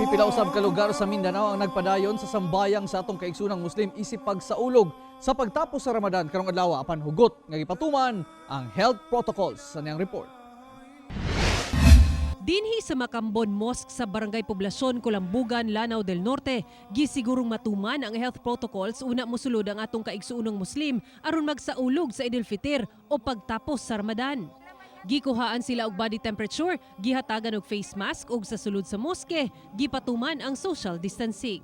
Pipila usab ka lugar sa Mindanao ang nagpadayon sa sambayang sa atong kaigsunang Muslim isip pagsaulog sa pagtapos sa Ramadan karong adlaw apan hugot nga gipatuman ang health protocols sa niyang report. Dinhi sa Macambon Mosque sa Barangay Poblasyon, Colambugan, Lanao del Norte, gisigurong matuman ang health protocols una mosulod ang atong kaigsuonong Muslim aron magsaulog sa Idul Fitr o pagtapos sa Ramadan. Gikuhaan sila og body temperature, gihatagan og face mask ug sa sulod sa moske, gipatuman ang social distancing.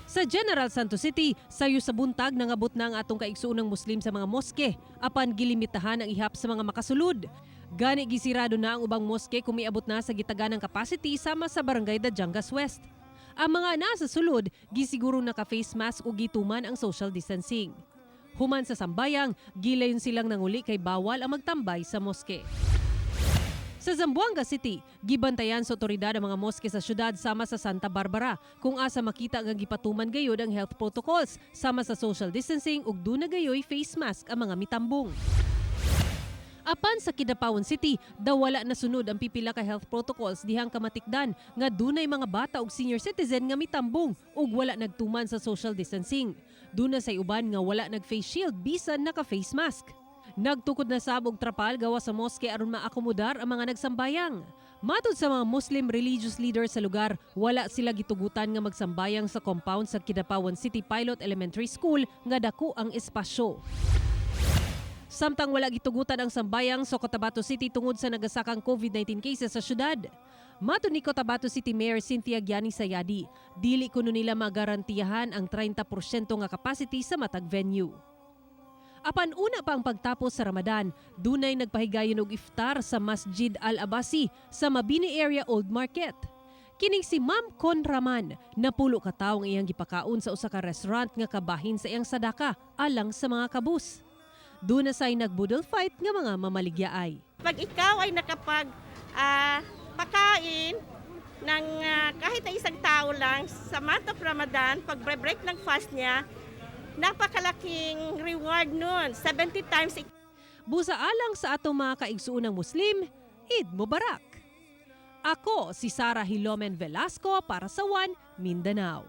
Sa General Santos City, sayo sa buntag nangabot na ang atong kaigsuonang Muslim sa mga moske apan gilimitahan ang ihap sa mga makasulod. Gani gisirado na ang ubang moske kung miabot na sa gitaganang capacity sama sa Barangay Dajangas West. Ang mga nasa sulod, gisiguro naka-face mask o gituman ang social distancing. Human sa sambayang, gilayon silang nanguli kay bawal ang magtambay sa moske. Sa Zamboanga City, gibantayan sa otoridad ang mga moske sa syudad sama sa Santa Barbara kung asa makita nga gipatuman gayod ang health protocols sama sa social distancing ug duna gayoy face mask ang mga mitambong. Apan sa Kidapawan City, daw wala nasunod ang pipila ka health protocols dihang kamatikdan nga dunay mga bata ug senior citizen nga mitambong ug wala nagtuman sa social distancing. Duna say uban nga wala nag-face shield bisan naka-face mask. Nagtukod na sabog trapal gawa sa moske aron maakomodar ang mga nagsambayang. Matod sa mga Muslim religious leaders sa lugar, wala sila gitugutan nga magsambayang sa compound sa Kidapawan City Pilot Elementary School nga dako ang espasyo. Samtang wala gitugutan ang sambayang sa Cotabato City tungod sa nagasakang COVID-19 cases sa syudad. Matod ni Cotabato City Mayor Cynthia Giani Sayadi, dili kuno nila magarantiyahan ang 30% nga capacity sa matag venue. Apan una pa ang pagtapos sa Ramadan, dunay nagpahigayon og iftar sa Masjid Al-Abasi sa Mabini Area Old Market. Kining si Ma'am Conraman, napulo ka tawo ang iyang gipakaon sa usa ka restaurant nga kabahin sa iyang sadaka alang sa mga kabus. Doon na sa'y nagbudol fight nga mga mamaligyaay. Pag ikaw ay pakain ng kahit na isang tao lang sa month of Ramadan, pag break ng fast niya, napakalaking reward nun, 70 times. Busa alang sa atong mga kaigsuonang Muslim, Eid Mubarak! Ako si Sarah Hilomen Velasco para sa One Mindanao.